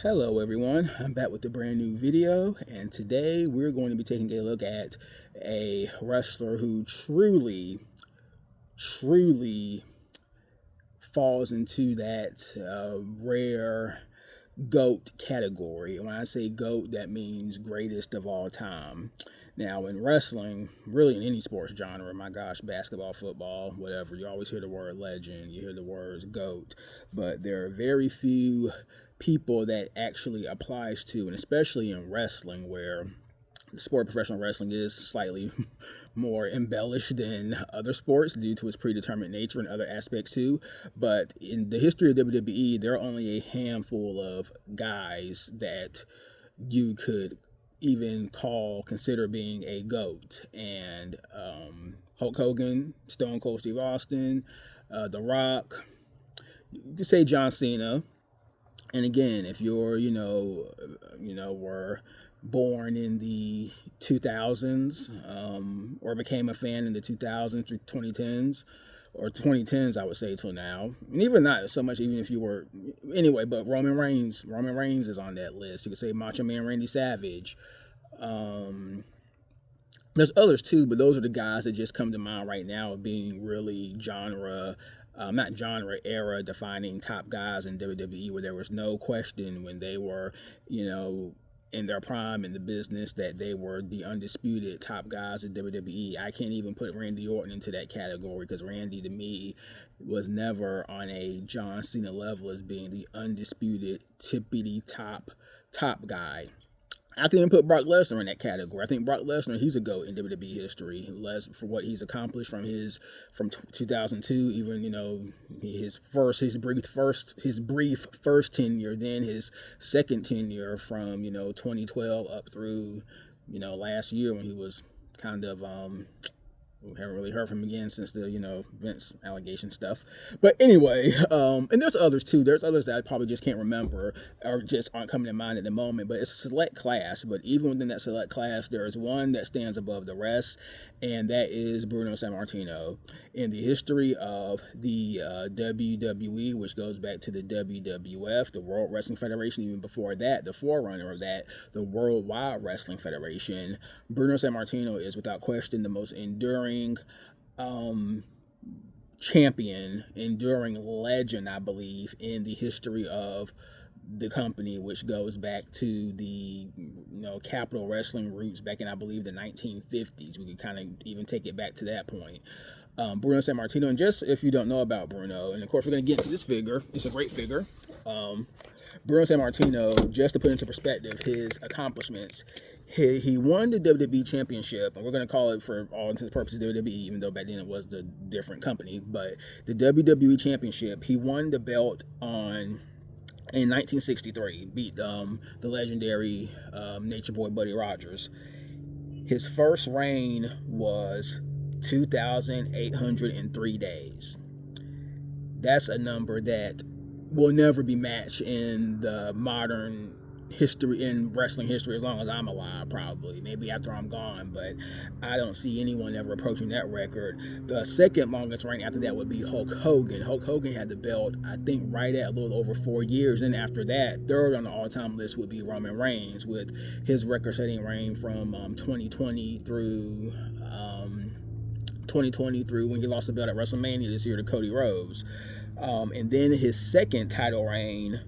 Hello everyone, I'm back with a brand new video, and today we're going to be taking a look at a wrestler who truly falls into that rare GOAT category. And when I say GOAT, that means greatest of all time. Now, in wrestling, really in any sports genre, my gosh, basketball, football, whatever, you always hear the word legend, you hear the words GOAT, but there are very few people that actually applies to, and especially in wrestling, where the sport of professional wrestling is slightly more embellished than other sports due to its predetermined nature and other aspects too. But in the history of WWE, there are only a handful of guys that you could even consider being a GOAT. And Hulk Hogan, Stone Cold Steve Austin, The Rock, you could say John Cena. And again, if were born in the 2000s, or became a fan in the 2000s through 2010s, or 2010s, I would say till now, and even not so much, even if you were, anyway. But Roman Reigns is on that list. You could say Macho Man Randy Savage. There's others too, but those are the guys that just come to mind right now of being really not genre, era defining top guys in WWE, where there was no question when they were, in their prime in the business, that they were the undisputed top guys in WWE. I can't even put Randy Orton into that category, because Randy, to me, was never on a John Cena level as being the undisputed tippity top guy. I can even put Brock Lesnar in that category. I think Brock Lesnar, he's a GOAT in WWE history, for what he's accomplished from 2002, even his brief first tenure, then his second tenure from 2012 up through last year, when he was kind of we haven't really heard from him again since the Vince allegation stuff. But anyway, and there's others too. There's others that I probably just can't remember or just aren't coming to mind at the moment. But it's a select class. But even within that select class, there is one that stands above the rest, and that is Bruno Sammartino. In the history of the WWE, which goes back to the WWF, the World Wrestling Federation, even before that, the forerunner of that, the Worldwide Wrestling Federation, Bruno Sammartino is without question the most enduring champion, enduring legend, I believe, in the history of the company, which goes back to the Capital Wrestling roots back in, I believe, the 1950s. We could kind of even take it back to that point. Bruno Sammartino, and just if you don't know about Bruno, and of course we're going to get into this figure, it's a great figure. Bruno Sammartino, just to put into perspective his accomplishments, he won the WWE Championship, and we're going to call it, for all intents and purposes, WWE, even though back then it was the different company. But the WWE Championship, he won the belt in 1963, beat the legendary Nature Boy Buddy Rogers. His first reign was 2,803 days. That's a number that will never be matched in the modern history, in wrestling history, as long as I'm alive, probably. Maybe after I'm gone, but I don't see anyone ever approaching that record. The second longest reign after that would be Hulk Hogan. Hulk Hogan had the belt, I think, right at a little over 4 years. And after that, third on the all-time list would be Roman Reigns, with his record-setting reign from 2020 through when he lost the belt at WrestleMania this year to Cody Rhodes. And then his second title reign,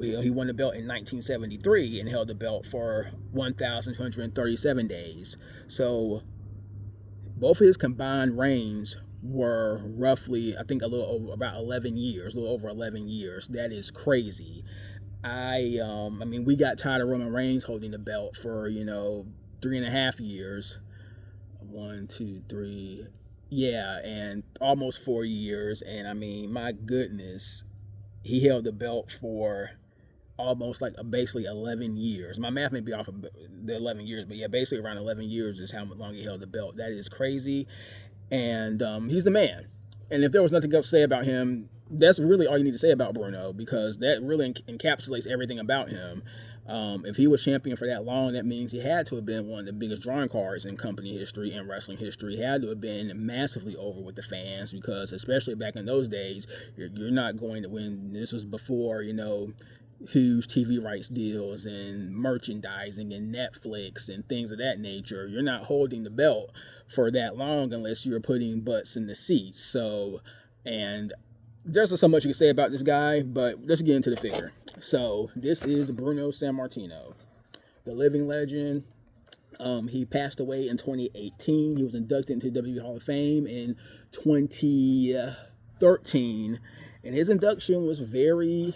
he won the belt in 1973 and held the belt for 1,237 days. So both of his combined reigns were roughly, I think, about 11 years, a little over 11 years. That is crazy. I mean, we got tired of Roman Reigns holding the belt for 3.5 years. 1, 2, 3, yeah, and almost 4 years. And I mean, my goodness, he held the belt for almost basically 11 years. My math may be off of the 11 years, but yeah, basically around 11 years is how long he held the belt. That is crazy. And he's the man. And if there was nothing else to say about him, that's really all you need to say about Bruno, because that really encapsulates everything about him. If he was champion for that long, that means he had to have been one of the biggest drawing cards in company history and wrestling history. He had to have been massively over with the fans, because especially back in those days, you're not going to win. This was before, huge TV rights deals and merchandising and Netflix and things of that nature. You're not holding the belt for that long unless you're putting butts in the seats. So, and there's so much you can say about this guy, but let's get into the figure. So this is Bruno Sammartino, the living legend. He passed away in 2018. He was inducted into the WWE Hall of Fame in 2013, and his induction was very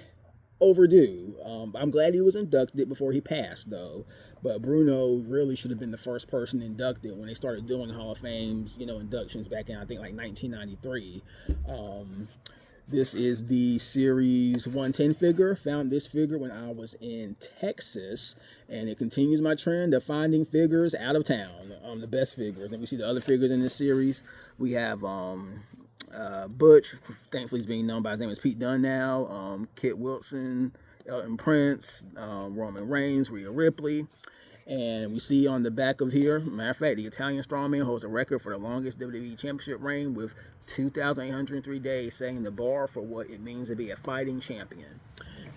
overdue. I'm glad he was inducted before he passed, though. But Bruno really should have been the first person inducted when they started doing Hall of Fames, inductions back in, I think, like 1993. This is the Series 110 figure. Found this figure when I was in Texas, and it continues my trend of finding figures out of town, the best figures. And we see the other figures in this series. We have Butch, thankfully he's being known by his name as Pete Dunne now, Kit Wilson, Elton Prince, Roman Reigns, Rhea Ripley. And we see on the back of here, matter of fact, the Italian strongman holds a record for the longest WWE Championship reign with 2,803 days, setting the bar for what it means to be a fighting champion.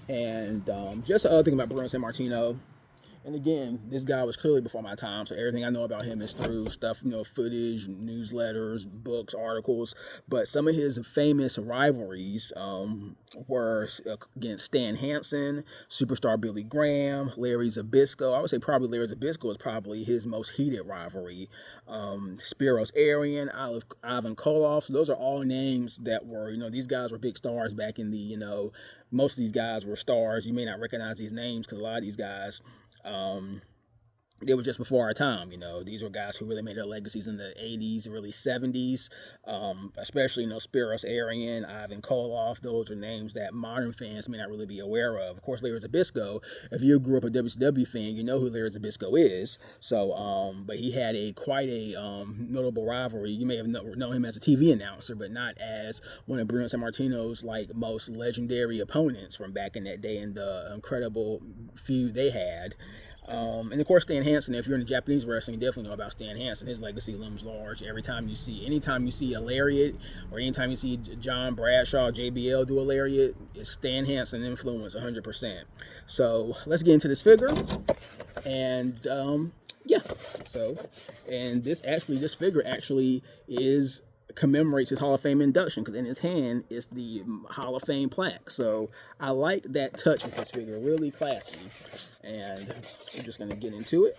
And just the other thing about Bruno Sammartino, and again, this guy was clearly before my time, so everything I know about him is through stuff, footage, newsletters, books, articles. But some of his famous rivalries were against Stan Hansen, superstar Billy Graham, Larry Zbyszko. I would say probably Larry Zbyszko is probably his most heated rivalry. Spiros Arian, Ivan Koloff. So those are all names that were, these guys were big stars back in the, most of these guys were stars. You may not recognize these names because a lot of these guys, they were just before our time. These were guys who really made their legacies in the 80s, early 70s, especially, Spiros Arian, Ivan Koloff. Those are names that modern fans may not really be aware of. Of course, Larry Zbyszko, if you grew up a WCW fan, you know who Larry Zbyszko is. So, but he had quite a notable rivalry. You may have known him as a TV announcer, but not as one of Bruno Sammartino's most legendary opponents from back in that day and the incredible feud they had. And of course, Stan Hansen, if you're into Japanese wrestling, you definitely know about Stan Hansen. His legacy looms large. Anytime you see a lariat, or anytime you see John Bradshaw, JBL do a lariat, it's Stan Hansen influence 100%. So let's get into this figure. And yeah, so, and this figure actually commemorates his Hall of Fame induction, because in his hand is the Hall of Fame plaque. So I like that touch with this figure, really classy. And we're just going to get into it.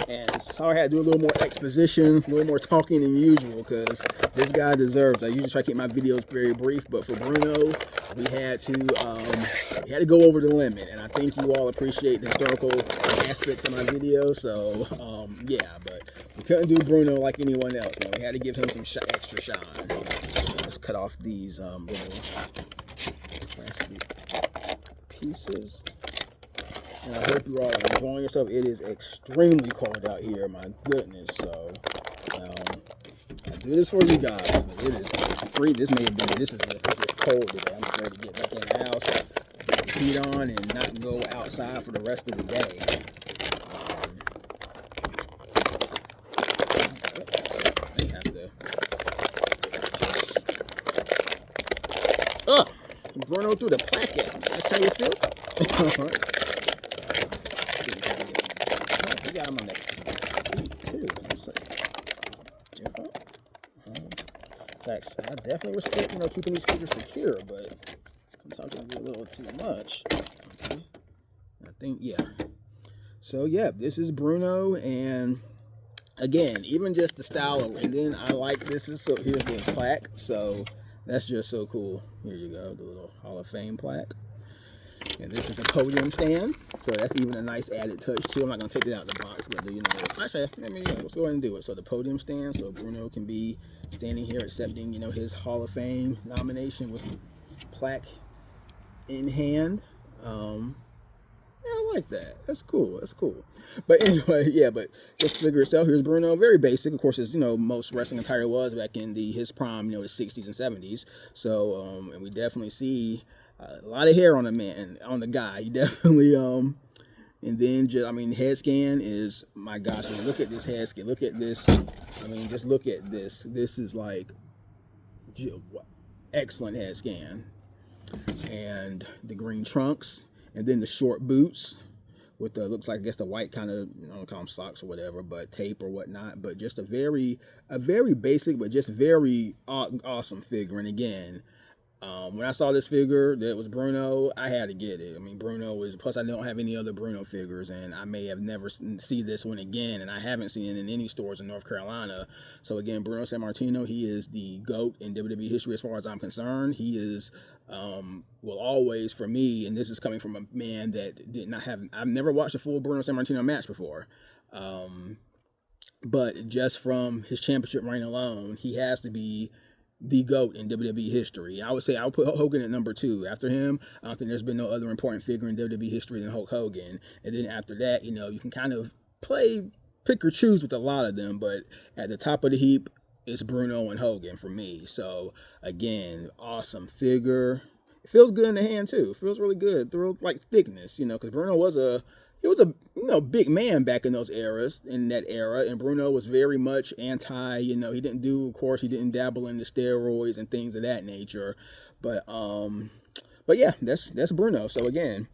And sorry I had to do a little more exposition, a little more talking than usual, because this guy deserves it. I usually try to keep my videos very brief, but for Bruno, we had to go over the limit. And I think you all appreciate the historical aspects of my video. So yeah, but we couldn't do Bruno like anyone else. We had to give him some extra shine. Let's cut off these little plastic pieces. And I hope you all are enjoying yourself. It is extremely cold out here, my goodness. So I do this for you guys, but it is free. This is just cold today. I'm just ready to get back in the house, put the heat on, and not go outside for the rest of the day. I have to Bruno threw the plaque at me. That's how you feel? I got him on that feet too. It's different. I definitely respect, keeping these figures secure, but sometimes it can be a little too much. Okay. I think, yeah. So yeah, this is Bruno, and again, even just the style of, and then I like this is so here's the plaque, so that's just so cool. Here you go, the little Hall of Fame plaque. And this is the podium stand, so that's even a nice added touch too. I'm not gonna take it out of the box, but actually, let's go ahead and do it. So the podium stand, so Bruno can be standing here accepting, his Hall of Fame nomination with plaque in hand. Yeah, I like that. That's cool. But anyway, yeah. But this figure itself, here's Bruno. Very basic, of course, as most wrestling attire was back in his prime, the 60s and 70s. So, and we definitely see a lot of hair on the man, on the guy. He definitely, and then head scan is, my gosh, look at this head scan. Look at this. Just look at this. This is like excellent head scan. and the green trunks, and then the short boots with the, looks like, I guess, the white kind of, I don't call them socks or whatever, but tape or whatnot. But just a very basic but just very awesome figure. And again, when I saw this figure that was Bruno, I had to get it. I mean, Bruno was, plus I don't have any other Bruno figures, and I may have never see this one again, and I haven't seen it in any stores in North Carolina. So again, Bruno Sammartino, he is the GOAT in WWE history as far as I'm concerned. He is, will always, for me, and this is coming from a man that did not have, I've never watched a full Bruno Sammartino match before. But just from his championship reign alone, he has to be the GOAT in WWE history. I would say I would put Hogan at number 2. After him, I don't think there's been no other important figure in WWE history than Hulk Hogan. And then after that, you know, you can kind of pick or choose with a lot of them, but at the top of the heap, it's Bruno and Hogan for me. So again, awesome figure. It feels good in the hand too. It feels really good. Through like thickness, you know, because Bruno was a big man back in those eras, in that era, and Bruno was very much anti, you know, he didn't dabble in the steroids and things of that nature. But yeah, that's Bruno. So again,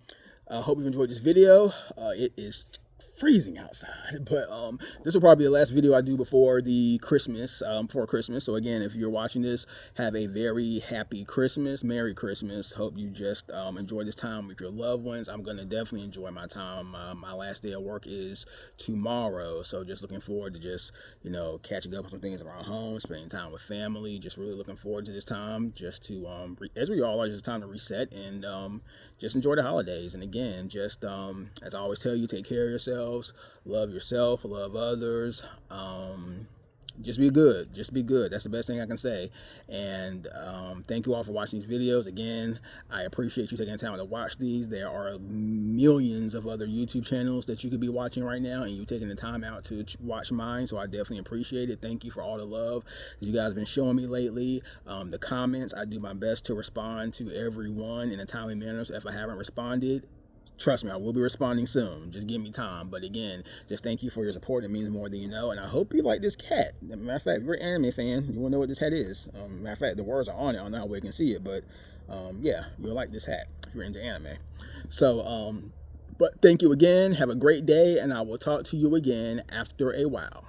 I hope you've enjoyed this video. It is freezing outside, but this will probably be the last video I do before the Christmas, before Christmas. So again, if you're watching this, have a very happy Christmas, Merry Christmas. Hope you just enjoy this time with your loved ones. I'm gonna definitely enjoy my time. My last day of work is tomorrow, so just looking forward to just, you know, catching up with some things around home, spending time with family. Just really looking forward to this time, just to as we all are, just time to reset and just enjoy the holidays. And again, just as I always tell you, take care of yourselves, love yourself, love others, just be good, that's the best thing I can say. And thank you all for watching these videos. Again, I appreciate you taking the time to watch these. There are millions of other YouTube channels that you could be watching right now, and you taking the time out to watch mine, so I definitely appreciate it. Thank you for all the love that you guys have been showing me lately. The comments, I do my best to respond to everyone in a timely manner. So if I haven't responded, trust me, I will be responding soon. Just give me time. But again, just thank you for your support. It means more than you know. And I hope you like this cat. Matter of fact, if you're an anime fan, you want to know what this hat is. Matter of fact, the words are on it. I don't know how we can see it, but yeah, you'll like this hat if you're into anime. So, but thank you again. Have a great day, and I will talk to you again after a while.